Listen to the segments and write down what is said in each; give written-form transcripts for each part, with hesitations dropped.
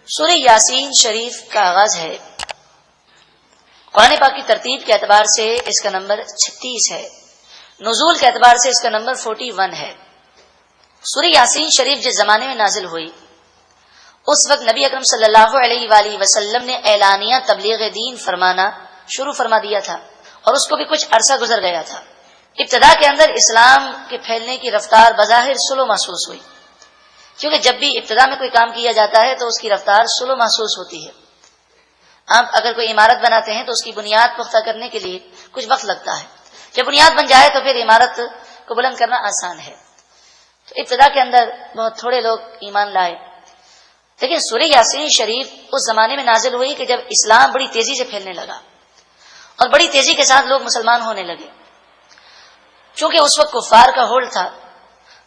سورہ یاسین شریف کا آغاز ہے۔ قرآن پاک کی ترتیب کے اعتبار سے اس کا نمبر 36 ہے، نزول کے اعتبار سے اس کا نمبر 41 ہے۔ سورہ یاسین شریف جس زمانے میں نازل ہوئی اس وقت نبی اکرم صلی اللہ علیہ وآلہ وسلم نے اعلانیہ تبلیغ دین فرمانا شروع فرما دیا تھا، اور اس کو بھی کچھ عرصہ گزر گیا تھا۔ ابتدا کے اندر اسلام کے پھیلنے کی رفتار بظاہر سلو محسوس ہوئی، کیونکہ جب بھی ابتدا میں کوئی کام کیا جاتا ہے تو اس کی رفتار سلو محسوس ہوتی ہے۔ آپ اگر کوئی عمارت بناتے ہیں تو اس کی بنیاد پختہ کرنے کے لیے کچھ وقت لگتا ہے، جب بنیاد بن جائے تو پھر عمارت کو بلند کرنا آسان ہے۔ تو ابتدا کے اندر بہت تھوڑے لوگ ایمان لائے، لیکن سورہ یاسین شریف اس زمانے میں نازل ہوئی کہ جب اسلام بڑی تیزی سے پھیلنے لگا اور بڑی تیزی کے ساتھ لوگ مسلمان ہونے لگے۔ چونکہ اس وقت کفار کا ہول تھا،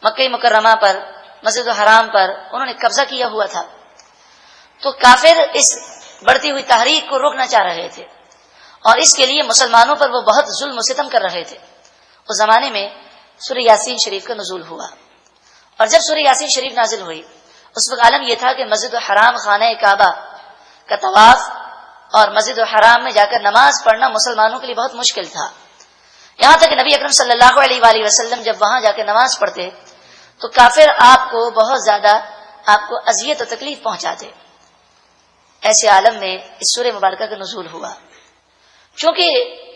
مکہ مکرمہ پر، مسجد الحرام پر انہوں نے قبضہ کیا ہوا تھا، تو کافر اس بڑھتی ہوئی تحریک کو روکنا چاہ رہے تھے، اور اس کے لیے مسلمانوں پر وہ بہت ظلم و ستم کر رہے تھے۔ اس زمانے میں سورہ یاسین شریف کا نزول ہوا، اور جب سورہ یاسین شریف نازل ہوئی اس وقت عالم یہ تھا کہ مسجد الحرام خانہ کعبہ کا طواف اور مسجد الحرام میں جا کر نماز پڑھنا مسلمانوں کے لیے بہت مشکل تھا۔ یہاں تک کہ نبی اکرم صلی اللہ علیہ وآلہ وسلم جب وہاں جا کے نماز پڑھتے تو کافر آپ کو بہت زیادہ اذیت و تکلیف پہنچاتے۔ ایسے عالم میں اس سورہ مبارکہ کا نزول ہوا۔ چونکہ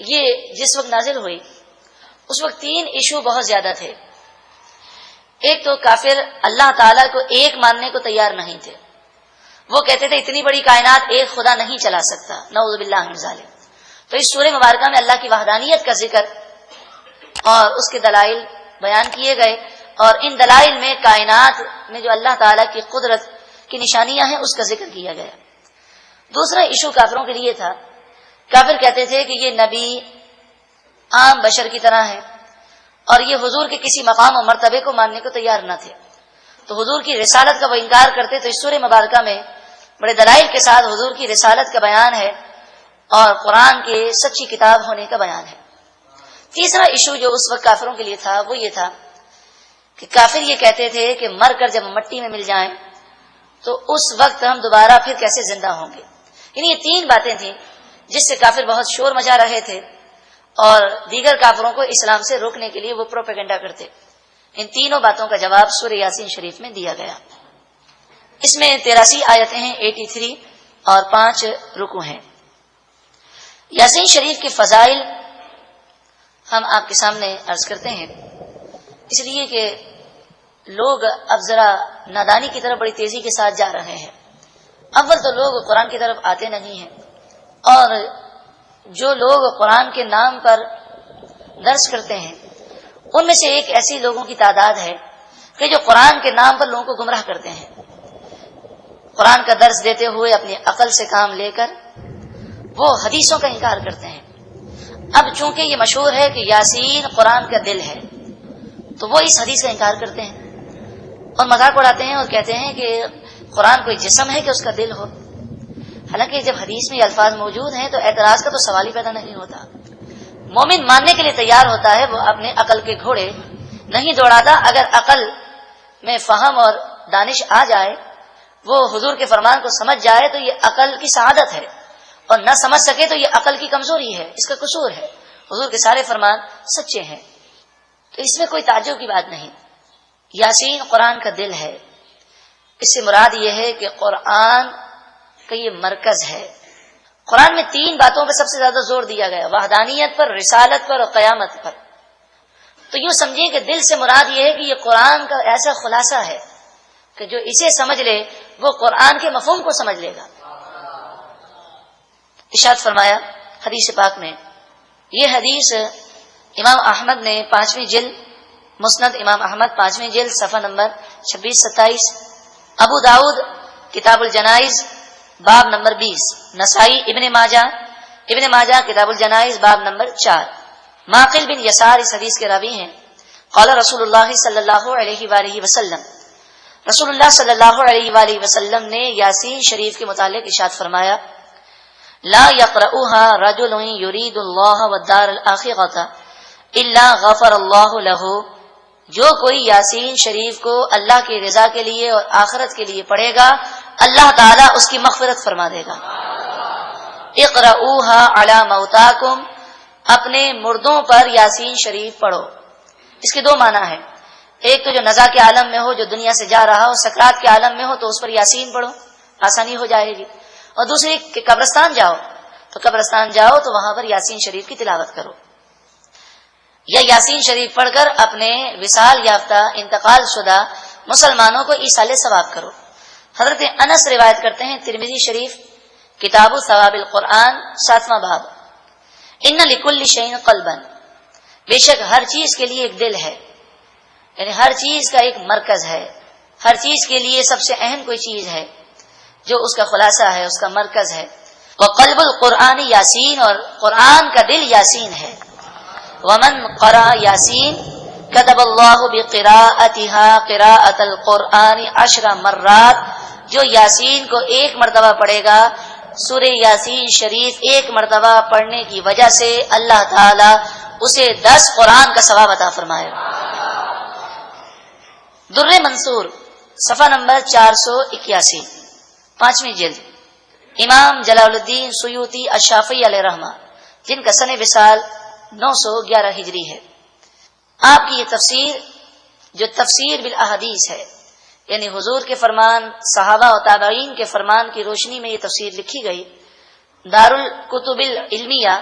یہ جس وقت نازل ہوئی اس وقت 3 ایشو بہت زیادہ تھے۔ ایک تو کافر اللہ تعالیٰ کو ایک ماننے کو تیار نہیں تھے، وہ کہتے تھے اتنی بڑی کائنات ایک خدا نہیں چلا سکتا، نعوذ باللہ من ذالک۔ تو اس سورہ مبارکہ میں اللہ کی وحدانیت کا ذکر اور اس کے دلائل بیان کیے گئے، اور ان دلائل میں کائنات میں جو اللہ تعالیٰ کی قدرت کی نشانیاں ہیں اس کا ذکر کیا گیا۔ دوسرا ایشو کافروں کے لیے تھا، کافر کہتے تھے کہ یہ نبی عام بشر کی طرح ہے، اور یہ حضور کے کسی مقام و مرتبے کو ماننے کو تیار نہ تھے، تو حضور کی رسالت کا وہ انکار کرتے۔ تو اس سورہ مبارکہ میں بڑے دلائل کے ساتھ حضور کی رسالت کا بیان ہے اور قرآن کے سچی کتاب ہونے کا بیان ہے۔ تیسرا ایشو جو اس وقت کافروں کے لیے تھا وہ یہ تھا کہ کافر یہ کہتے تھے کہ مر کر جب مٹی میں مل جائیں تو اس وقت ہم دوبارہ پھر کیسے زندہ ہوں گے۔ یعنی یہ 3 باتیں تھیں جس سے کافر بہت شور مچا رہے تھے، اور دیگر کافروں کو اسلام سے روکنے کے لیے وہ پروپیگنڈا کرتے۔ ان تینوں باتوں کا جواب سورہ یاسین شریف میں دیا گیا۔ اس میں 83 آیتیں ہیں، 83 اور 5 رکوع ہیں۔ یاسین شریف کے فضائل ہم آپ کے سامنے عرض کرتے ہیں، اس لیے کہ لوگ اب ذرا نادانی کی طرف بڑی تیزی کے ساتھ جا رہے ہیں۔ اول تو لوگ قرآن کی طرف آتے نہیں ہیں، اور جو لوگ قرآن کے نام پر درس کرتے ہیں ان میں سے ایک ایسی لوگوں کی تعداد ہے کہ جو قرآن کے نام پر لوگوں کو گمراہ کرتے ہیں۔ قرآن کا درس دیتے ہوئے اپنی عقل سے کام لے کر وہ حدیثوں کا انکار کرتے ہیں۔ اب چونکہ یہ مشہور ہے کہ یاسین قرآن کا دل ہے، تو وہ اس حدیث کا انکار کرتے ہیں اور مذاق اڑاتے ہیں اور کہتے ہیں کہ قرآن کوئی جسم ہے کہ اس کا دل ہو۔ حالانکہ جب حدیث میں یہ الفاظ موجود ہیں تو اعتراض کا تو سوال ہی پیدا نہیں ہوتا۔ مومن ماننے کے لیے تیار ہوتا ہے، وہ اپنے عقل کے گھوڑے نہیں دوڑاتا۔ اگر عقل میں فہم اور دانش آ جائے، وہ حضور کے فرمان کو سمجھ جائے تو یہ عقل کی سعادت ہے، اور نہ سمجھ سکے تو یہ عقل کی کمزوری ہے، اس کا قصور ہے۔ حضور کے سارے فرمان سچے ہیں، تو اس میں کوئی تعجب کی بات نہیں۔ یاسین قرآن کا دل ہے، اس سے مراد یہ ہے کہ قرآن کا یہ مرکز ہے۔ قرآن میں 3 باتوں پر سب سے زیادہ زور دیا گیا، وحدانیت پر، رسالت پر اور قیامت پر۔ تو یوں سمجھیں کہ دل سے مراد یہ ہے کہ یہ قرآن کا ایسا خلاصہ ہے کہ جو اسے سمجھ لے وہ قرآن کے مفہوم کو سمجھ لے گا۔ ارشاد فرمایا حدیث پاک میں، یہ حدیث امام احمد نے 5ویں جلد، مسند امام احمد 5ویں جلد صفحہ نمبر 26-27، ابو داؤد کتاب الجنائز باب نمبر 20، نسائی ابن ماجہ کتاب الجنائز باب نمبر 4۔ معقل بن یسار اس حدیث کے راوی ہیں۔ قال رسول اللہ صلی اللہ علیہ وآلہ وسلم، رسول اللہ صلی اللہ علیہ وآلہ وسلم نے یاسین شریف کے متعلق ارشاد فرمایا، لا يقرؤها رجل يريد الله والدار الآخرة الا غفر الله له، جو کوئی یاسین شریف کو اللہ کی رضا کے لیے اور آخرت کے لیے پڑھے گا اللہ تعالیٰ اس کی مغفرت فرما دے گا۔ اقرؤوها علی موتاکم، اپنے مردوں پر یاسین شریف پڑھو۔ اس کے دو معنی ہیں، ایک تو جو نزا کے عالم میں ہو، جو دنیا سے جا رہا ہو، سکرات کے عالم میں ہو تو اس پر یاسین پڑھو، آسانی ہو جائے گی، اور دوسری کہ قبرستان جاؤ تو قبرستان جاؤ تو وہاں پر یاسین شریف کی تلاوت کرو، یا یاسین شریف پڑھ کر اپنے وصال یافتہ انتقال شدہ مسلمانوں کو ایصال ثواب کرو۔ حضرت انس روایت کرتے ہیں، ترمذی شریف کتاب ثواب القرآن 7واں باب، ان لکل شیء قلبا، بے شک ہر چیز کے لیے ایک دل ہے، یعنی ہر چیز کا ایک مرکز ہے، ہر چیز کے لیے سب سے اہم کوئی چیز ہے جو اس کا خلاصہ ہے، اس کا مرکز ہے۔ وقلب القرآن یاسین، اور قرآن کا دل یاسین ہے۔ ومن قرأ یاسین كتب اللہ بقراءتها قراءة القرآن 10 مرات، جو یاسین کو 1 مرتبہ پڑھے گا، سورہ یاسین شریف 1 مرتبہ پڑھنے کی وجہ سے اللہ تعالی اسے 10 قرآن کا ثواب عطا فرمائے گا۔ در منصور صفحہ نمبر 481، 5ویں جلد، امام جلال الدین سیوطی الشافعی علیہ رحمہ، جن کا سن وصال 911 ہجری ہے۔ آپ کی یہ تفسیر جو تفسیر بالاحادیث ہے، یعنی حضور کے فرمان، صحابہ و تابعین کے فرمان کی روشنی میں یہ تفسیر لکھی گئی، دارالکتب العلمیہ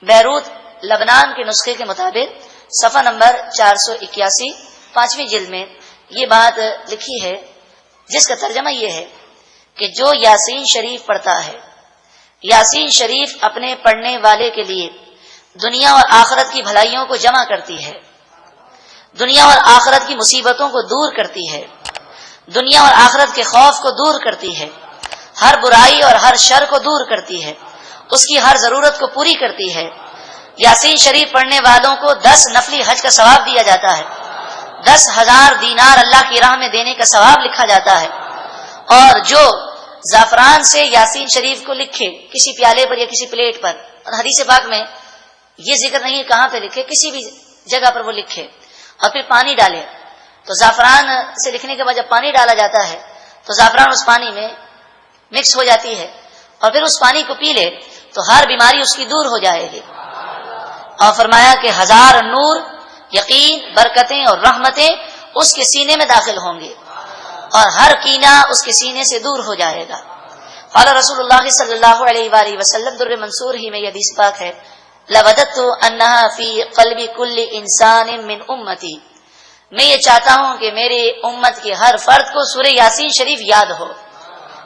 بیروت لبنان کے نسخے کے مطابق صفحہ نمبر 481، 5ویں جلد میں یہ بات لکھی ہے، جس کا ترجمہ یہ ہے کہ جو یاسین شریف پڑھتا ہے، یاسین شریف اپنے پڑھنے والے کے لیے دنیا اور آخرت کی بھلائیوں کو جمع کرتی ہے، دنیا اور آخرت کی مصیبتوں کو دور کرتی ہے، دنیا اور آخرت کے خوف کو دور کرتی ہے، ہر برائی اور ہر شر کو دور کرتی ہے، اس کی ہر ضرورت کو پوری کرتی ہے۔ یاسین شریف پڑھنے والوں کو 10 نفلی حج کا ثواب دیا جاتا ہے، 10,000 دینار اللہ کی راہ میں دینے کا ثواب لکھا جاتا ہے، اور جو زعفران سے یاسین شریف کو لکھے کسی پیالے پر یا کسی پلیٹ پر، اور حدیث پاک میں یہ ذکر نہیں کہاں پہ لکھے، کسی بھی جگہ پر وہ لکھے اور پھر پانی ڈالے، تو زعفران سے لکھنے کے بعد جب پانی ڈالا جاتا ہے تو زعفران اس پانی میں مکس ہو جاتی ہے، اور پھر اس پانی کو پی لے تو ہر بیماری اس کی دور ہو جائے گی۔ اور فرمایا کہ 1000 نور، یقین، برکتیں اور رحمتیں اس کے سینے میں داخل ہوں گے، اور ہر کینہ اس کے سینے سے دور ہو جائے گا۔ قال رسول اللہ صلی اللہ علیہ وآلہ وسلم، در منصور ہی میں یہ حدیث پاک ہے، لوددت انہا فی قلب کل انسان من امتی، میں یہ چاہتا ہوں کہ میرے امت کے ہر فرد کو سورہ یاسین شریف یاد ہو۔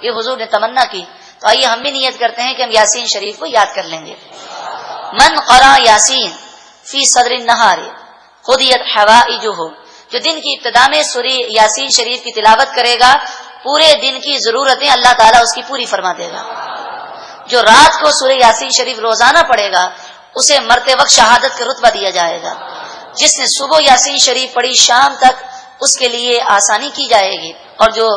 یہ حضور نے تمنا کی، تو آئیے ہم بھی نیت کرتے ہیں کہ ہم یاسین شریف کو یاد کر لیں گے۔ من قرأ یاسین فی صدر النہار قضیت حوائجہ، جو دن کی ابتدا میں سورہ یاسین شریف کی تلاوت کرے گا، پورے دن کی ضرورتیں اللہ تعالیٰ اس کی پوری فرما دے گا۔ جو رات کو سورہ یاسین شریف روزانہ پڑھے گا، اسے مرتے وقت شہادت کا رتبہ دیا جائے گا۔ جس نے صبح یاسین شریف پڑھی، شام تک اس کے لیے آسانی کی جائے گی، اور جو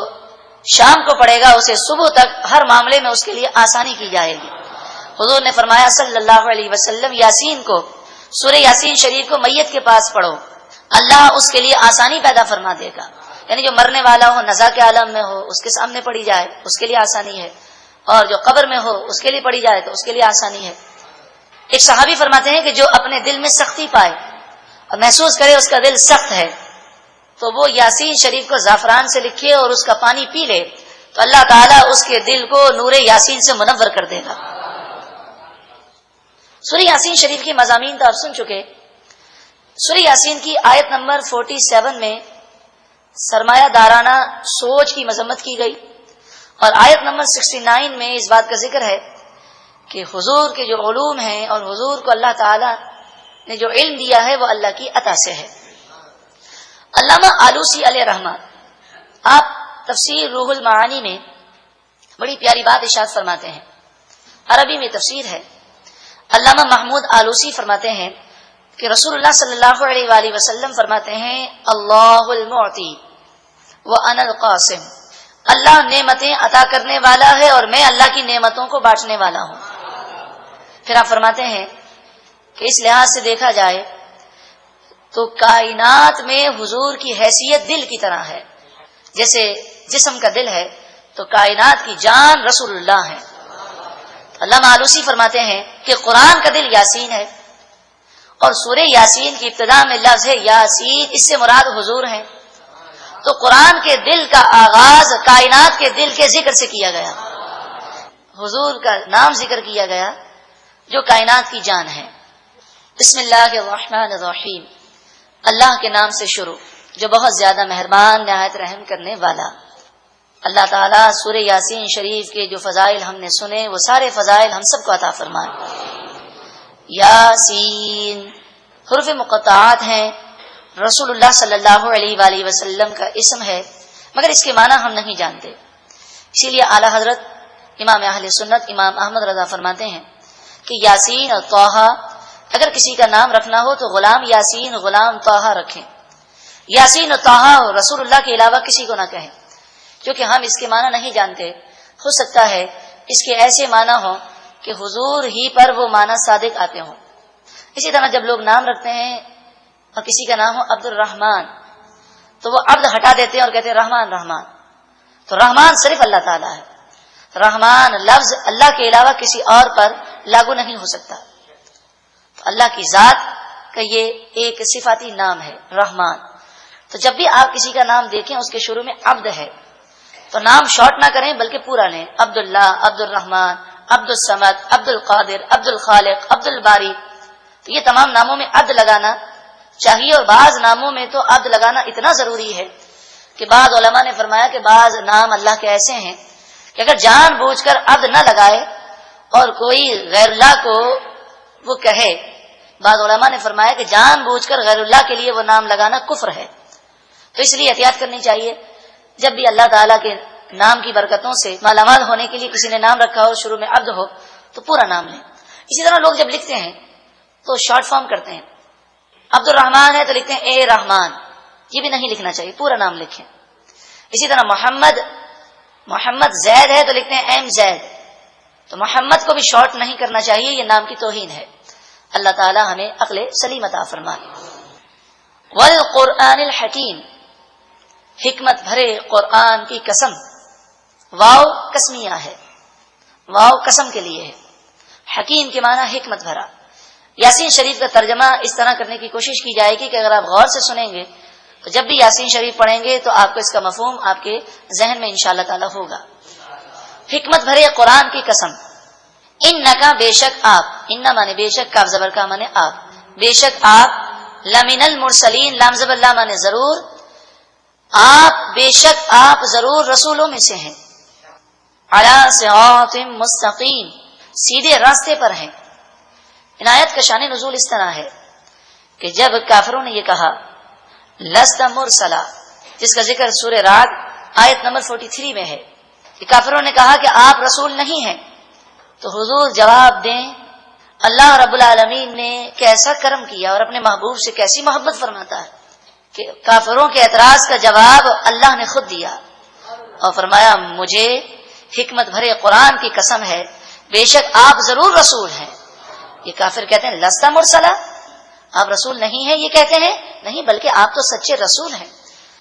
شام کو پڑھے گا اسے صبح تک ہر معاملے میں اس کے لیے آسانی کی جائے گی۔ حضور نے فرمایا صلی اللہ علیہ وسلم، یاسین کو، سورہ یاسین شریف کو میت کے پاس پڑھو، اللہ اس کے لیے آسانی پیدا فرما دے گا۔ یعنی جو مرنے والا ہو، نزا کے عالم میں ہو، اس کے سامنے پڑھی جائے اس کے لیے آسانی ہے، اور جو قبر میں ہو اس کے لیے پڑھی جائے تو اس کے لیے آسانی ہے۔ ایک صحابی فرماتے ہیں کہ جو اپنے دل میں سختی پائے اور محسوس کرے اس کا دل سخت ہے، تو وہ یاسین شریف کو زعفران سے لکھے اور اس کا پانی پی لے، تو اللہ تعالیٰ اس کے دل کو نور یاسین سے منور کر دے گا۔ سورہ یاسین شریف کے مضامین تو آپ سن چکے۔ سورہ یاسین کی آیت نمبر 47 میں سرمایہ دارانہ سوچ کی مذمت کی گئی، اور آیت نمبر 69 میں اس بات کا ذکر ہے کہ حضور کے جو علوم ہیں اور حضور کو اللہ تعالی نے جو علم دیا ہے وہ اللہ کی عطا سے ہے۔ علامہ آلوسی علیہ رحمہ، آپ تفسیر روح المعانی میں بڑی پیاری بات ارشاد فرماتے ہیں، عربی میں تفسیر ہے۔ علامہ محمود آلوسی فرماتے ہیں کہ رسول اللہ صلی اللہ علیہ وآلہ وسلم فرماتے ہیں، اللہ المعطی وانا القاسم، اللہ نعمتیں عطا کرنے والا ہے اور میں اللہ کی نعمتوں کو بانٹنے والا ہوں۔ پھر آپ فرماتے ہیں کہ اس لحاظ سے دیکھا جائے تو کائنات میں حضور کی حیثیت دل کی طرح ہے، جیسے جسم کا دل ہے تو کائنات کی جان رسول اللہ ہے۔ علامہ آلوسی فرماتے ہیں کہ قرآن کا دل یاسین ہے، اور سورہ یاسین کی ابتدا میں لفظ ہے یاسین، اس سے مراد حضور ہیں۔ تو قرآن کے دل کا آغاز کائنات کے دل کے ذکر سے کیا گیا، حضور کا نام ذکر کیا گیا جو کائنات کی جان ہے۔ بسم اللہ الرحمن الرحیم، اللہ کے نام سے شروع جو بہت زیادہ مہربان نہایت رحم کرنے والا۔ اللہ تعالیٰ سورہ یاسین شریف کے جو فضائل ہم نے سنے وہ سارے فضائل ہم سب کو عطا فرمائے۔ یاسین حروف مقطعات ہیں، رسول اللہ صلی اللہ علیہ وآلہ وسلم کا اسم ہے، مگر اس کے معنی ہم نہیں جانتے، اسی لیے اعلیٰ حضرت امام اہل سنت امام احمد رضا فرماتے ہیں کہ یاسین اور طٰہٰ اگر کسی کا نام رکھنا ہو تو غلام یاسین غلام طٰہٰ رکھیں، یاسین اور طٰہٰ رسول اللہ کے علاوہ کسی کو نہ کہیں، کیونکہ ہم اس کے معنی نہیں جانتے۔ ہو سکتا ہے اس کے ایسے معنی ہوں کہ حضور ہی پر وہ معنی صادق آتے ہوں۔ اسی طرح جب لوگ نام رکھتے ہیں اور کسی کا نام ہو عبد الرحمن تو وہ عبد ہٹا دیتے ہیں اور کہتے ہیں رحمان رحمان، تو رحمان صرف اللہ تعالیٰ ہے، رحمان لفظ اللہ کے علاوہ کسی اور پر لاگو نہیں ہو سکتا۔ تو اللہ کی ذات کا یہ ایک صفاتی نام ہے رحمان۔ تو جب بھی آپ کسی کا نام دیکھیں اس کے شروع میں عبد ہے تو نام شارٹ نہ کریں بلکہ پورا لیں، عبد اللہ، عبد الرحمن، عبد الصمد، عبد القادر، عبد الخالق، عبد الباری۔ تو یہ تمام ناموں میں عبد لگانا چاہیے، اور بعض ناموں میں تو عبد لگانا اتنا ضروری ہے کہ بعض علماء نے فرمایا کہ بعض نام اللہ کے ایسے ہیں کہ اگر جان بوجھ کر عبد نہ لگائے اور کوئی غیر اللہ کو وہ کہے، بعض علماء نے فرمایا کہ جان بوجھ کر غیر اللہ کے لیے وہ نام لگانا کفر ہے۔ تو اس لیے احتیاط کرنی چاہیے، جب بھی اللہ تعالیٰ کے نام کی برکتوں سے مالا مال ہونے کے لیے کسی نے نام رکھا ہو شروع میں عبد ہو تو پورا نام لیں۔ اسی طرح لوگ جب لکھتے ہیں تو شارٹ فارم کرتے ہیں، عبد الرحمن ہے تو لکھتے ہیں اے رحمان، یہ بھی نہیں لکھنا چاہیے، پورا نام لکھیں۔ اسی طرح محمد زید ہے تو لکھتے ہیں ایم زید، تو محمد کو بھی شارٹ نہیں کرنا چاہیے، یہ نام کی توہین ہے۔ اللہ تعالی ہمیں عقل سلیم عطا فرمائے۔ والقرآن الحکیم، حکمت بھرے قرآن کی قسم، واو قسمیہ ہے، واو قسم کے لیے ہے، حکیم کے معنی حکمت بھرا۔ یاسین شریف کا ترجمہ اس طرح کرنے کی کوشش کی جائے گی کہ اگر آپ غور سے سنیں گے تو جب بھی یاسین شریف پڑھیں گے تو آپ کو اس کا مفہوم آپ کے ذہن میں انشاءاللہ تعالی ہوگا۔ حکمت بھرے قرآن کی قسم، انکا بے شک آپ، انہ مانے بے شک، کاف زبر کا مانے آپ، بے شک آپ، لمن المرسلین، لام زبر لا مانے ضرور، آپ بے شک آپ ضرور رسولوں میں سے ہیں، علی صراط مستقیم، سیدھے راستے پر ہیں۔ عنایت کا شان نزول اس طرح ہے کہ جب کافروں نے یہ کہا لست مرسلا، جس کا ذکر سورہ رعد آیت نمبر 43 میں ہے، کہ کافروں نے کہا کہ آپ رسول نہیں ہیں، تو حضور جواب دیں اللہ رب العالمین نے کیسا کرم کیا اور اپنے محبوب سے کیسی محبت فرماتا ہے کہ کافروں کے اعتراض کا جواب اللہ نے خود دیا اور فرمایا مجھے حکمت بھرے قرآن کی قسم ہے بے شک آپ ضرور رسول ہیں۔ یہ کافر کہتے ہیں لست مرسلا، آپ رسول نہیں ہیں، یہ کہتے ہیں نہیں بلکہ آپ تو سچے رسول ہیں،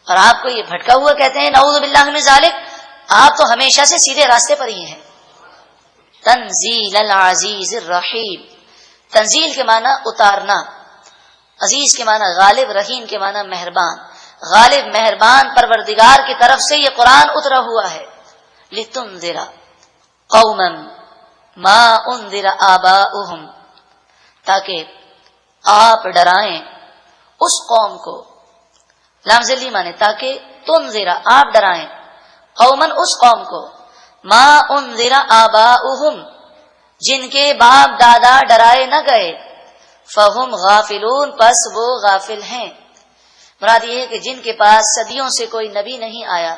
اور آپ کو یہ بھٹکا ہوا کہتے ہیں نعوذ باللہ من ذالک، آپ تو ہمیشہ سے سیدھے راستے پر ہی ہیں۔ تنزیل العزیز الرحیم، تنزیل کے معنی اتارنا، عزیز کے معنی غالب، رحیم کے معنی مہربان، غالب مہربان پروردگار کی طرف سے یہ قرآن اترا ہوا ہے۔ لتنذر قوما ما انذر آباؤہم، تاکہ آپ ڈرائیں اس قوم کو، لام ذلی مانے تاکہ، تنذر آپ ڈرائیں، قومن اس قوم کو، ما انذر آباؤہم جن کے باپ دادا ڈرائے نہ گئے، فہم غافلون پس وہ غافل ہیں۔ مراد یہ ہے کہ جن کے پاس صدیوں سے کوئی نبی نہیں آیا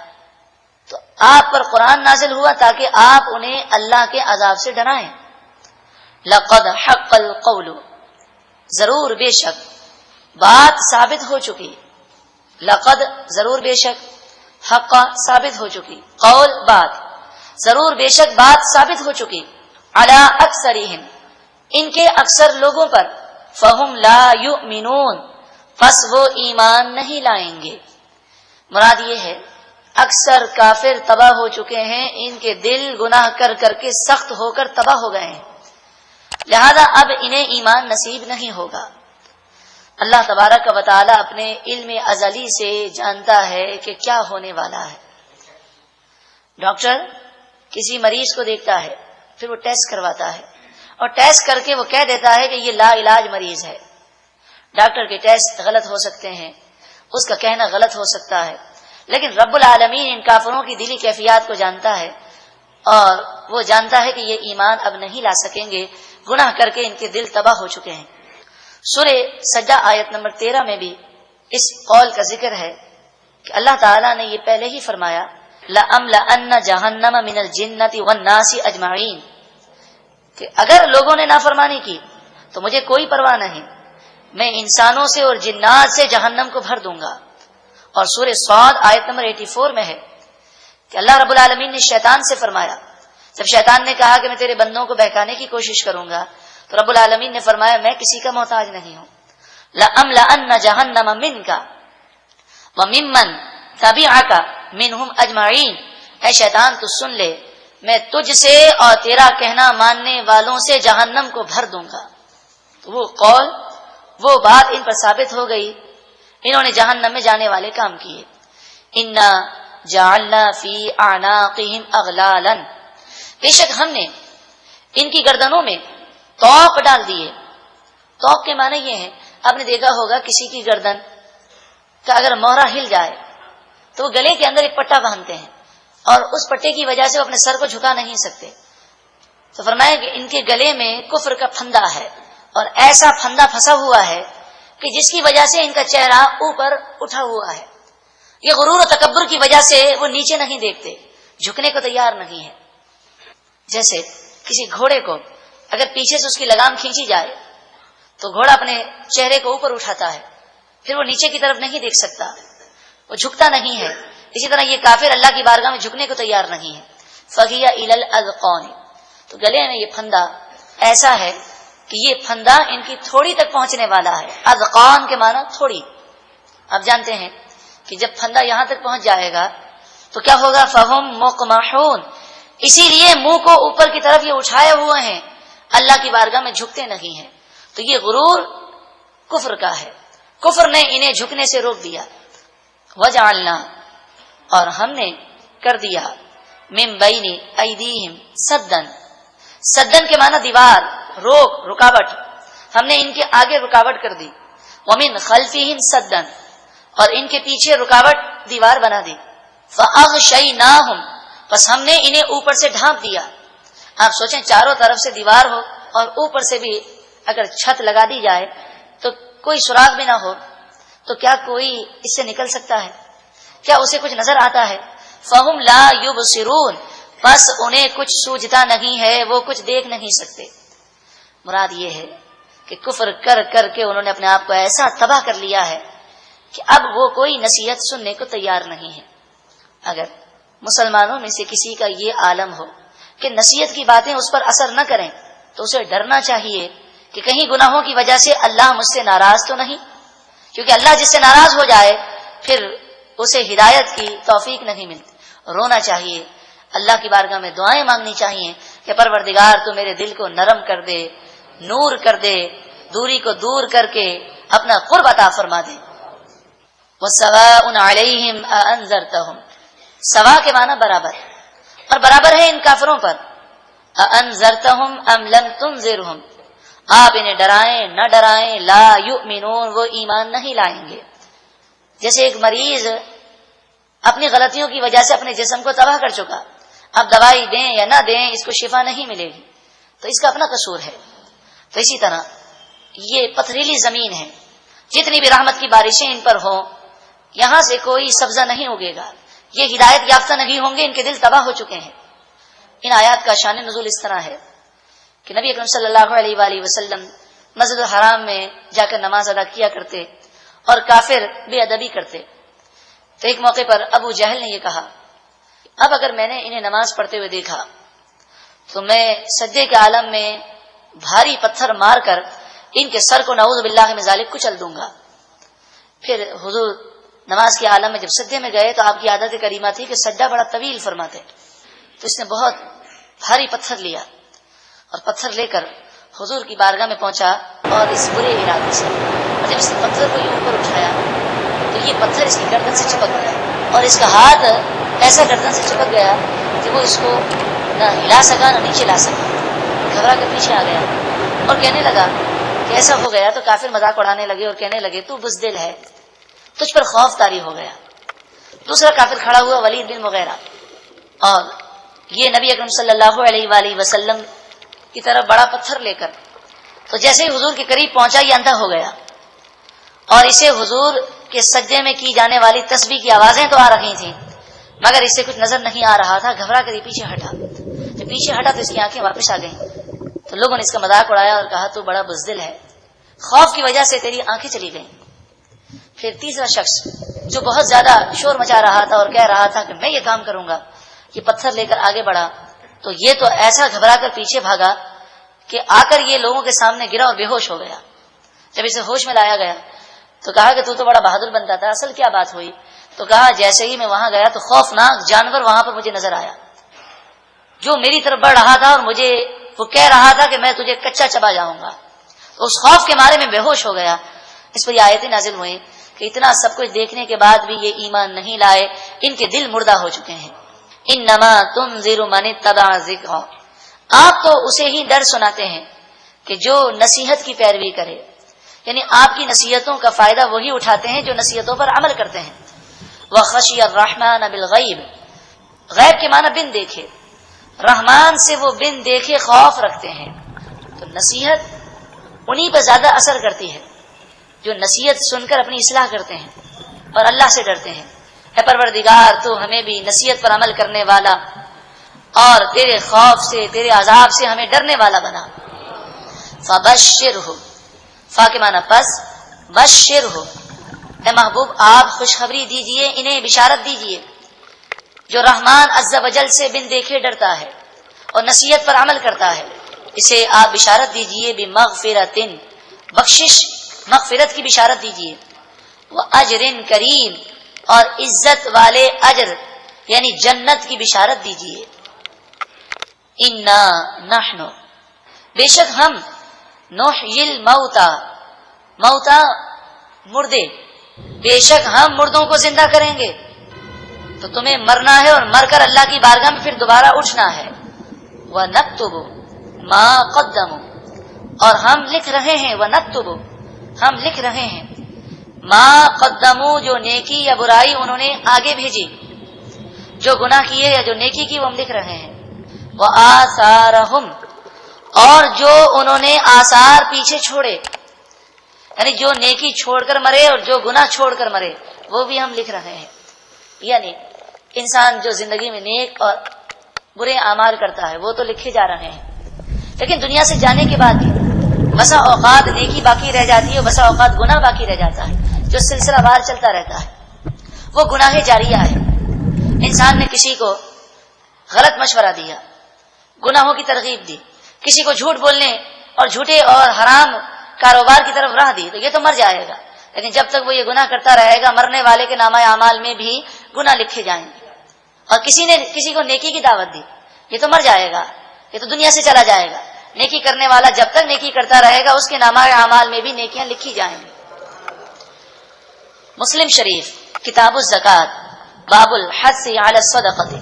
تو آپ پر قرآن نازل ہوا تاکہ آپ انہیں اللہ کے عذاب سے ڈرائیں۔ لقد حق القول، ضرور بے شک بات ثابت ہو چکی، لقد ضرور بے شک، حق ثابت ہو چکی، قول بات، ضرور بے شک بات ثابت ہو چکی، علی اکثرہم ان کے اکثر لوگوں پر، فہم لا یؤمنون پس وہ ایمان نہیں لائیں گے۔ مراد یہ ہے اکثر کافر تباہ ہو چکے ہیں، ان کے دل گناہ کر کر کے سخت ہو کر تباہ ہو گئے ہیں، لہذا اب انہیں ایمان نصیب نہیں ہوگا۔ اللہ تبارک و تعالی اپنے علم ازلی سے جانتا ہے کہ کیا ہونے والا ہے۔ ڈاکٹر کسی مریض کو دیکھتا ہے، پھر وہ ٹیسٹ کرواتا ہے اور ٹیسٹ کر کے وہ کہہ دیتا ہے کہ یہ لا علاج مریض ہے۔ ڈاکٹر کے ٹیسٹ غلط ہو سکتے ہیں، اس کا کہنا غلط ہو سکتا ہے، لیکن رب العالمین ان کافروں کی دلی کیفیات کو جانتا ہے اور وہ جانتا ہے کہ یہ ایمان اب نہیں لا سکیں گے، گناہ کر کے ان کے دل تباہ ہو چکے ہیں۔ سورہ سجدہ آیت نمبر 13 میں بھی اس قول کا ذکر ہے کہ اللہ تعالیٰ نے یہ پہلے ہی فرمایا لَأَمْلَأَنَّ جَهَنَّمَ مِنَ الْجِنَّةِ وَالنَّاسِ أَجْمَعِينَ، کہ اگر لوگوں نے نافرمانی کی تو مجھے کوئی پرواہ نہیں، میں انسانوں سے اور جنات سے جہنم کو بھر دوں گا۔ اور سورہ صاد آیت نمبر 84 میں ہے کہ اللہ رب العالمین نے شیطان سے فرمایا، جب شیطان نے کہا کہ میں تیرے بندوں کو بہکانے کی کوشش کروں گا تو رب العالمین نے فرمایا میں کسی کا محتاج نہیں ہوں۔ لَأَمْلَأَنَّ جَهَنَّمَ مِنْكَ وَمِمَّنْ تَبِعَكَ مِنْهُمْ أَجْمَعِينَ، اے شیطان تو سن لے، میں تجھ سے اور تیرا کہنا ماننے والوں سے جہنم کو بھر دوں گا۔ تو وہ قول، وہ بات ان پر ثابت ہو گئی، انہوں نے جہنم میں جانے والے کام کیے۔ اِنَّا جَعَلْنَا فِي أَعْنَاقِهِمْ أَغْلَالًا، بے شک ہم نے ان کی گردنوں میں توق ڈال دیے۔ توق کے معنی یہ ہے، آپ نے دیکھا ہوگا کسی کی گردن کا اگر موہرا ہل جائے تو وہ گلے کے اندر ایک پٹا باندھتے ہیں اور اس پٹے کی وجہ سے وہ اپنے سر کو جھکا نہیں سکتے۔ تو فرمایا کہ ان کے گلے میں کفر کا پھندا ہے اور ایسا پھندا پھنسا ہوا ہے کہ جس کی وجہ سے ان کا چہرہ اوپر اٹھا ہوا ہے۔ یہ غرور و تکبر کی وجہ سے وہ نیچے نہیں دیکھتے، جھکنے کو تیار نہیں ہے۔ جیسے کسی گھوڑے کو اگر پیچھے سے اس کی لگام کھینچی جائے تو گھوڑا اپنے چہرے کو اوپر اٹھاتا ہے، پھر وہ نیچے کی طرف نہیں دیکھ سکتا، وہ جھکتا نہیں ہے۔ اسی طرح یہ کافر اللہ کی بارگاہ میں جھکنے کو تیار نہیں ہے۔ فَهِيَ إِلَى الْأَذْقَانِ، تو گلے میں یہ پھندا ایسا ہے کہ یہ پھندا ان کی تھوڑی تک پہنچنے والا ہے۔ اذقان کے معنی تھوڑی۔ آپ جانتے ہیں کہ جب پھندا یہاں تک پہنچ جائے گا تو کیا ہوگا؟ فَهُمْ مُقْمَحُونَ، اسی لیے منہ کو اوپر کی طرف یہ اٹھائے ہوئے ہیں، اللہ کی بارگاہ میں جھکتے نہیں ہیں۔ تو یہ غرور کفر کا ہے، کفر نے انہیں جھکنے سے روک دیا۔ وَجَعَلْنَا، اور ہم نے کر دیا، مِن بَيْنِ أَيْدِيهِمْ سَدًّا، سدن کے معنی دیوار، روک، رکاوٹ، ہم نے ان کے آگے رکاوٹ کر دی۔ وَمِن خَلْفِهِمْ سَدًّا، اور ان کے پیچھے رکاوٹ دیوار بنا دی۔ فَأَغْشَيْنَاهُمْ، بس ہم نے انہیں اوپر سے ڈھانپ دیا۔ آپ سوچیں چاروں طرف سے دیوار ہو اور اوپر سے بھی اگر چھت لگا دی جائے تو کوئی سراغ بھی نہ ہو تو کیا کوئی اس سے نکل سکتا ہے؟ کیا اسے کچھ نظر آتا ہے؟ فَهُمْ لَا يُبْصِرُونَ، بس انہیں کچھ سوجھتا نہیں ہے، وہ کچھ دیکھ نہیں سکتے۔ مراد یہ ہے کہ کفر کر کر کے انہوں نے اپنے آپ کو ایسا تباہ کر لیا ہے کہ اب وہ کوئی نصیحت سننے کو تیار نہیں ہے۔ اگر مسلمانوں میں سے کسی کا یہ عالم ہو کہ نصیحت کی باتیں اس پر اثر نہ کریں تو اسے ڈرنا چاہیے کہ کہیں گناہوں کی وجہ سے اللہ مجھ سے ناراض تو نہیں، کیونکہ اللہ جس سے ناراض ہو جائے پھر اسے ہدایت کی توفیق نہیں ملتی۔ رونا چاہیے، اللہ کی بارگاہ میں دعائیں مانگنی چاہیے کہ پروردگار تو میرے دل کو نرم کر دے، نور کر دے، دوری کو دور کر کے اپنا قرب عطا فرما دے۔ وَسَوَاءٌ عَلَيْهِمْ أَأَنذَرْتَهُمْ، سوا کے معنی برابر، اور برابر ہے ان کافروں پر۔ أَأَنذَرْتَهُمْ أَمْ لَمْ تُنذِرْهُمْ، آپ انہیں ڈرائیں نہ ڈرائیں، لا یؤمنون، وہ ایمان نہیں لائیں گے۔ جیسے ایک مریض اپنی غلطیوں کی وجہ سے اپنے جسم کو تباہ کر چکا، اب دوائی دیں یا نہ دیں اس کو شفا نہیں ملے گی، تو اس کا اپنا قصور ہے۔ تو اسی طرح یہ پتھریلی زمین ہے، جتنی بھی رحمت کی بارشیں ان پر ہوں یہاں سے کوئی سبزہ نہیں اگے گا، یہ ہدایت یافتہ نہیں ہوں گے، ان کے دل تباہ ہو چکے ہیں۔ ان آیات کا شان نزول اس طرح ہے کہ نبی اکرم صلی اللہ علیہ وآلہ وسلم مسجد الحرام میں جا کر نماز ادا کیا کرتے اور کافر بے ادبی کرتے۔ تو ایک موقع پر ابو جہل نے یہ کہا، اب اگر میں نے انہیں نماز پڑھتے ہوئے دیکھا تو میں سجدے کے عالم میں بھاری پتھر مار کر ان کے سر کو نعوذ باللہ من ذالک کچل دوں گا۔ پھر حضور نماز کے عالم میں جب سجدے میں گئے تو آپ کی عادت کریمہ تھی کہ سجدہ بڑا طویل فرماتے، تو اس نے بہت بھاری پتھر لیا اور پتھر لے کر حضور کی بارگاہ میں پہنچا، اور اس برے ارادے سے جب اس نے پتھر کو یوں اوپر اٹھایا تو یہ پتھر اس کی گردن سے چپک گیا، اور اس کا ہاتھ ایسا گردن سے چپک گیا کہ وہ اس کو نہ ہلا سکا نہ نیچے لا سکا، گھبرا کر پیچھے آ گیا اور کہنے لگا کہ ایسا ہو گیا تو کافر مذاق اڑانے لگے اور کہنے لگے تو بزدل ہے، تجھ پر خوف طاری ہو گیا۔ دوسرا کافر کھڑا ہوا ولید بن مغیرہ، اور یہ نبی اکرم صلی اللہ علیہ وآلہ وسلم کی طرف بڑا پتھر لے کر، تو جیسے ہی حضور کے قریب پہنچا یہ اندھا ہو گیا، اور اسے حضور کے سجدے میں کی جانے والی تسبیح کی آوازیں تو آ رہی تھیں مگر اسے کچھ نظر نہیں آ رہا تھا۔ گھبرا کر یہ پیچھے ہٹا، جب پیچھے ہٹا تو اس کی آنکھیں واپس آ گئیں، تو لوگوں نے اس کا مذاق اڑایا اور کہا تو بڑا بزدل ہے، خوف کی وجہ سے تیری آنکھیں چلی گئیں۔ پھر تیسرا شخص جو بہت زیادہ شور مچا رہا تھا اور کہہ رہا تھا کہ میں یہ کام کروں گا، یہ پتھر لے کر آگے بڑھا، تو یہ تو ایسا گھبرا کر پیچھے بھاگا کہ آ کر یہ لوگوں کے سامنے گرا اور بے ہوش ہو گیا۔ جب اسے ہوش میں لایا گیا تو کہا کہ تو بڑا بہادر بنتا تھا، اصل کیا بات ہوئی؟ تو کہا جیسے ہی میں وہاں گیا تو خوفناک جانور وہاں پر مجھے نظر آیا جو میری طرف بڑھ رہا تھا، اور مجھے وہ کہہ رہا تھا کہ میں تجھے کچا چبا جاؤں گا، تو اس خوف کے مارے میں بے ہوش ہو گیا۔ اس پر یہ آیتیں نازل ہوئیں کہ اتنا سب کچھ دیکھنے کے بعد بھی یہ ایمان نہیں لائے، ان کے دل مردہ ہو چکے ہیں۔ انما تنذر من اتبع الذکر، آپ تو اسے ہی ڈر سناتے ہیں کہ جو نصیحت کی پیروی کرے، یعنی آپ کی نصیحتوں کا فائدہ وہی اٹھاتے ہیں جو نصیحتوں پر عمل کرتے ہیں۔ وخشی الرحمن بالغیب، غیب کے معنی بن دیکھے، رحمان سے وہ بن دیکھے خوف رکھتے ہیں، تو نصیحت انہی پر زیادہ اثر کرتی ہے جو نصیحت سن کر اپنی اصلاح کرتے ہیں اور اللہ سے ڈرتے ہیں۔ اے پروردگار تو ہمیں بھی نصیحت پر عمل کرنے والا اور تیرے خوف سے، تیرے عذاب سے ہمیں ڈرنے والا بنا۔ فبشرہ، فا کے معنی پس، بشرہ، اے محبوب آپ خوشخبری دیجئے، انہیں بشارت دیجئے جو رحمان عز و جل سے بن دیکھے ڈرتا ہے اور نصیحت پر عمل کرتا ہے، اسے آپ بشارت دیجئے بمغفرۃ، بخشش، مغفرت کی بشارت دیجئے، واجر کریم، اور عزت والے اجر یعنی جنت کی بشارت دیجئے۔ انا نحن، بے شک ہم، نحیی الموتى، موتا مردے، بے شک ہم مردوں کو زندہ کریں گے، تو تمہیں مرنا ہے اور مر کر اللہ کی بارگاہ میں پھر دوبارہ اٹھنا ہے۔ وَنَكْتُبُ مَا قَدَّمُوا، اور ہم لکھ رہے ہیں، وَنَكْتُبُ، ہم لکھ رہے ہیں، ما قدموا، جو نیکی یا برائی انہوں نے آگے بھیجی، جو گناہ کیے یا جو نیکی کی وہ ہم لکھ رہے ہیں۔ وَآثَارَهُمْ، اور جو انہوں نے آثار پیچھے چھوڑے، یعنی جو نیکی چھوڑ کر مرے اور جو گناہ چھوڑ کر مرے وہ بھی ہم لکھ رہے ہیں۔ یعنی انسان جو زندگی میں نیک اور برے اعمال کرتا ہے وہ تو لکھے جا رہے ہیں، لیکن دنیا سے جانے کے بعد بھی بسا اوقات نیکی باقی رہ جاتی ہے، بسا اوقات گناہ باقی رہ جاتا ہے، جو سلسلہ وار چلتا رہتا ہے، وہ گناہ جاریہ ہے۔ انسان نے کسی کو غلط مشورہ دیا، گناہوں کی ترغیب دی، کسی کو جھوٹ بولنے اور جھوٹے اور حرام کاروبار کی طرف راہ دی، تو یہ تو مر جائے گا، لیکن جب تک وہ یہ گناہ کرتا رہے گا مرنے والے کے نامہ اعمال میں بھی گناہ لکھے جائیں گے۔ اور کسی نے کسی کو نیکی کی دعوت دی، یہ تو مر جائے گا، یہ تو دنیا سے چلا جائے گا، نیکی کرنے والا جب تک نیکی کرتا رہے گا اس کے نامہ اعمال میں بھی نیکیاں لکھی جائیں گی۔ مسلم شریف کتاب الزکات، باب الحث علی الصدقۃ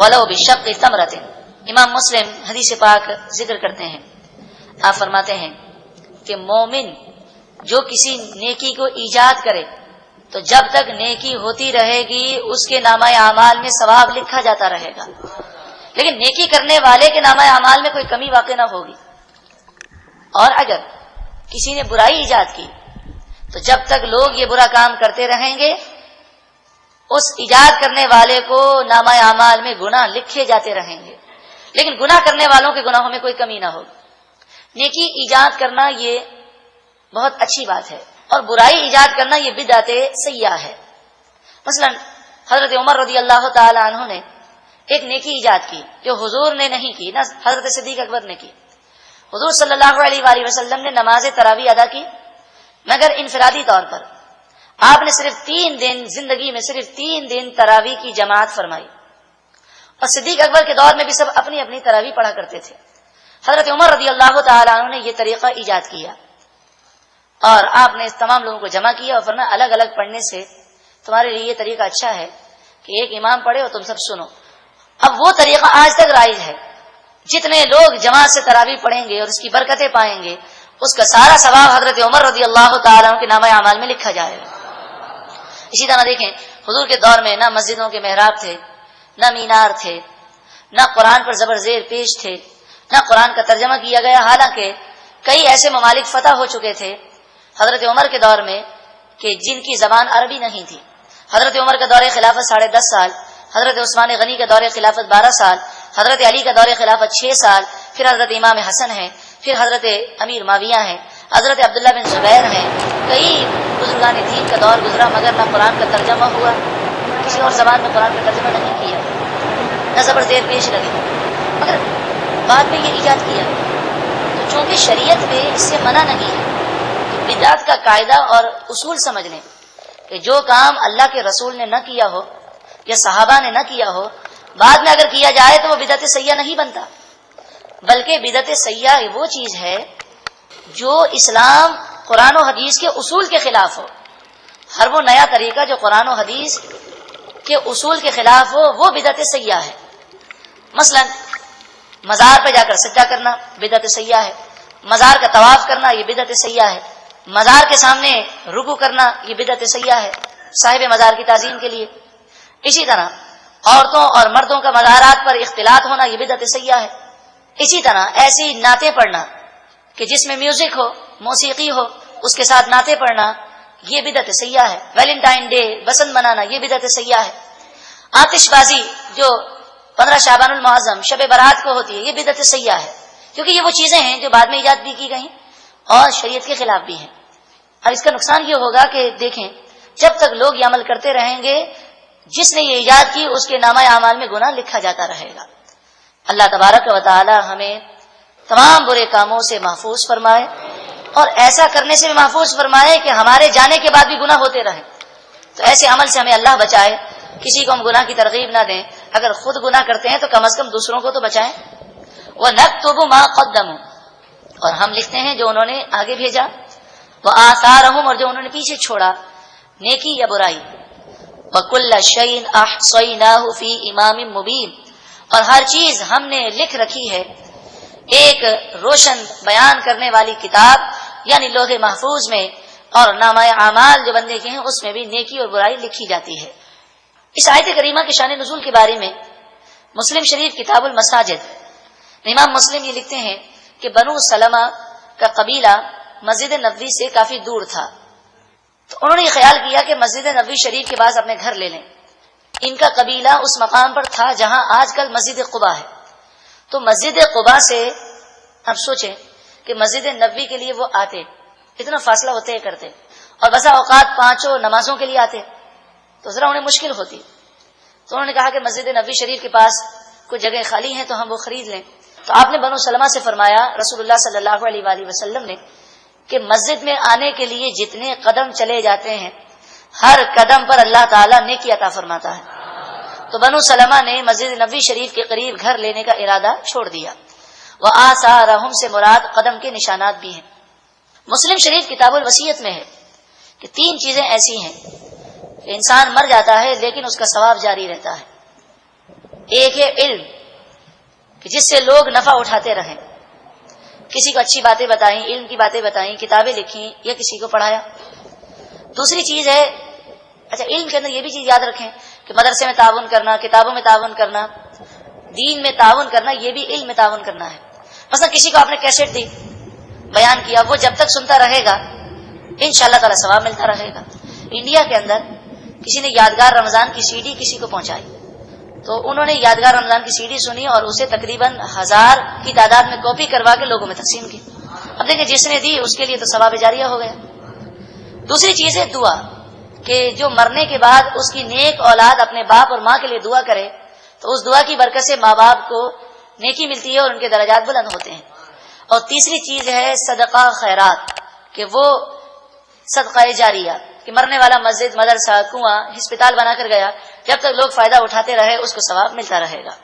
ولو بشق تمرۃ، امام مسلم حدیث پاک ذکر کرتے ہیں، آپ فرماتے ہیں کہ مومن جو کسی نیکی کو ایجاد کرے تو جب تک نیکی ہوتی رہے گی اس کے نامہ اعمال میں ثواب لکھا جاتا رہے گا، لیکن نیکی کرنے والے کے نامہ اعمال میں کوئی کمی واقع نہ ہوگی۔ اور اگر کسی نے برائی ایجاد کی تو جب تک لوگ یہ برا کام کرتے رہیں گے اس ایجاد کرنے والے کو نامہ اعمال میں گناہ لکھے جاتے رہیں گے، لیکن گناہ کرنے والوں کے گناہوں میں کوئی کمی نہ ہوگی۔ نیکی ایجاد کرنا یہ بہت اچھی بات ہے اور برائی ایجاد کرنا یہ بدعت سیئہ ہے۔ مثلا حضرت عمر رضی اللہ تعالی عنہ نے ایک نیکی ایجاد کی جو حضور نے نہیں کی، نہ حضرت صدیق اکبر نے کی۔ حضور صلی اللہ علیہ وآلہ وسلم نے نماز تراویح ادا کی مگر انفرادی طور پر، آپ نے صرف 3 دن زندگی میں صرف 3 دن تراویح کی جماعت فرمائی، اور صدیق اکبر کے دور میں بھی سب اپنی اپنی تراویح پڑھا کرتے تھے۔ حضرت عمر رضی اللہ تعالی عنہ نے یہ طریقہ ایجاد کیا اور آپ نے اس تمام لوگوں کو جمع کیا اور فرمایا الگ الگ پڑھنے سے تمہارے لیے یہ طریقہ اچھا ہے کہ ایک امام پڑھے اور تم سب سنو۔ اب وہ طریقہ آج تک رائج ہے، جتنے لوگ جماعت سے تراویح پڑھیں گے اور اس کی برکتیں پائیں گے اس کا سارا ثواب حضرت عمر رضی اللہ تعالیٰ عنہ کے نامہ اعمال میں لکھا جائے گا۔ اسی طرح دیکھیں حضور کے دور میں نہ مسجدوں کے محراب تھے، نہ مینار تھے، نہ قرآن پر زبر زیر پیش تھے، نہ قرآن کا ترجمہ کیا گیا، حالانکہ کئی ایسے ممالک فتح ہو چکے تھے حضرت عمر کے دور میں کہ جن کی زبان عربی نہیں تھی۔ حضرت عمر کا دور خلافت 10.5 سال، حضرت عثمان غنی کا دور خلافت 12 سال، حضرت علی کا دور خلافت 6 سال، پھر حضرت امام حسن ہیں، پھر حضرت امیر معاویہ ہیں، حضرت عبداللہ بن زبیر ہیں، کئی بزرگان دین کا دور گزرا مگر نہ قرآن کا ترجمہ ہوا، کسی اور زبان میں قرآن کا ترجمہ نہیں کیا، نہ زبر زیر پیش لگی، مگر بعد میں یہ ایجاد کیا۔ تو چونکہ شریعت میں اس سے منع نہیں ہے تو بدعت کا قاعدہ اور اصول سمجھ لیں کہ جو کام اللہ کے رسول نے نہ کیا ہو یا صحابہ نے نہ کیا ہو، بعد میں اگر کیا جائے تو وہ بدعت سیاح نہیں بنتا، بلکہ بدعت سیاح وہ چیز ہے جو اسلام قرآن و حدیث کے اصول کے خلاف ہو۔ ہر وہ نیا طریقہ جو قرآن و حدیث کے اصول کے خلاف ہو وہ بدعت سیاح ہے۔ مثلا مزار پہ جا کر سجدہ کرنا بدعت سیاح ہے، مزار کا طواف کرنا یہ بدعت سیاح ہے، مزار کے سامنے رکوع کرنا یہ بدعت سیاح ہے صاحب مزار کی تعظیم کے لیے۔ اسی طرح عورتوں اور مردوں کا مزارات پر اختلاط ہونا یہ بدعت سیاح ہے۔ اسی طرح ایسی نعتیں پڑھنا کہ جس میں میوزک ہو، موسیقی ہو، اس کے ساتھ نعتیں پڑھنا یہ بدعت سیاح ہے۔ ویلنٹائن ڈے، بسنت منانا یہ بدعت سیاح ہے۔ آتش بازی جو 15 شعبان المعظم شب برات کو ہوتی ہے یہ بدعت سیاح ہے، کیونکہ یہ وہ چیزیں ہیں جو بعد میں ایجاد بھی کی گئیں اور شریعت کے خلاف بھی ہیں۔ اب اس کا نقصان یہ ہوگا کہ دیکھیں جب تک لوگ یہ عمل کرتے رہیں گے جس نے یہ ایجاد کی اس کے نامہ اعمال میں گناہ لکھا جاتا رہے گا۔ اللہ تبارک و تعالی ہمیں تمام برے کاموں سے محفوظ فرمائے اور ایسا کرنے سے بھی محفوظ فرمائے کہ ہمارے جانے کے بعد بھی گناہ ہوتے رہیں۔ تو ایسے عمل سے ہمیں اللہ بچائے، کسی کو ہم گناہ کی ترغیب نہ دیں، اگر خود گناہ کرتے ہیں تو کم از کم دوسروں کو تو بچائیں۔ وَنَكْتُبُ مَا قَدَّمُوا، اور ہم لکھتے ہیں جو انہوں نے آگے بھیجا، وَآثَارَهُمْ، اور جو انہوں نے پیچھے چھوڑا، نیکی یا برائی، وَكُلَّ شَيْءٍ أَحْصَيْنَاهُ فِي إِمَامٍ مُبِينٍ، اور ہر چیز ہم نے لکھ رکھی ہے ایک روشن بیان کرنے والی کتاب یعنی لوح محفوظ میں، اور نامہ اعمال جو بندے کے ہیں اس میں بھی نیکی اور برائی لکھی جاتی ہے۔ اس آیت کریمہ کے شان نزول کے بارے میں مسلم شریف کتاب المساجد امام مسلم یہ لکھتے ہیں کہ بنو سلمہ کا قبیلہ مسجد نبوی سے کافی دور تھا، تو انہوں نے یہ خیال کیا کہ مسجد نبوی شریف کے بعد اپنے گھر لے لیں۔ ان کا قبیلہ اس مقام پر تھا جہاں آج کل مسجد قباء ہے، تو مسجد قباء سے اب سوچیں کہ مسجد نبوی کے لیے وہ آتے، اتنا فاصلہ ہوتے کرتے، اور بسا اوقات 5 نمازوں کے لیے آتے تو ذرا انہیں مشکل ہوتی، تو انہوں نے کہا کہ مسجد نبوی شریف کے پاس کچھ جگہ خالی ہیں تو ہم وہ خرید لیں۔ تو آپ نے بنو سلمہ سے فرمایا، رسول اللہ صلی اللہ علیہ وآلہ وسلم نے، کہ مسجد میں آنے کے لیے جتنے قدم چلے جاتے ہیں ہر قدم پر اللہ تعالیٰ نیکی عطا فرماتا ہے۔ تو بنو سلمہ نے مسجد نبوی شریف کے قریب گھر لینے کا ارادہ چھوڑ دیا۔ وآثارہم سے مراد قدم کے نشانات بھی ہیں۔ مسلم شریف کتاب الوصیت میں ہے کہ 3 چیزیں ایسی ہیں کہ انسان مر جاتا ہے لیکن اس کا ثواب جاری رہتا ہے۔ ایک ہے علم کہ جس سے لوگ نفع اٹھاتے رہیں، کسی کو اچھی باتیں بتائیں، علم کی باتیں بتائیں، کتابیں لکھیں یا کسی کو پڑھایا۔ دوسری چیز ہے، اچھا علم کے اندر یہ بھی چیز یاد رکھیں کہ مدرسے میں تعاون کرنا، کتابوں میں تعاون کرنا، دین میں تعاون کرنا، یہ بھی علم میں تعاون کرنا ہے۔ مثلا کسی کو آپ نے کیسٹ دی، بیان کیا، وہ جب تک سنتا رہے گا انشاءاللہ تعالی ثواب ملتا رہے گا۔ انڈیا کے اندر کسی نے یادگار رمضان کی CD کسی کو پہنچائی، تو انہوں نے یادگار رمضان کی CD سنی اور اسے تقریباً 1000 کی تعداد میں کاپی کروا کے لوگوں میں تقسیم کی۔ اب دیکھیں جس نے دی اس کے لیے تو ثواب جاریہ ہو گیا۔ دوسری چیز ہے دعا، کہ جو مرنے کے بعد اس کی نیک اولاد اپنے باپ اور ماں کے لیے دعا کرے تو اس دعا کی برکت سے ماں باپ کو نیکی ملتی ہے اور ان کے درجات بلند ہوتے ہیں۔ اور تیسری چیز ہے صدقہ خیرات، کہ وہ صدقہ جاریہ کہ مرنے والا مسجد، مدرسہ، کنواں، ہسپتال بنا کر گیا، جب تک لوگ فائدہ اٹھاتے رہے اس کو ثواب ملتا رہے گا.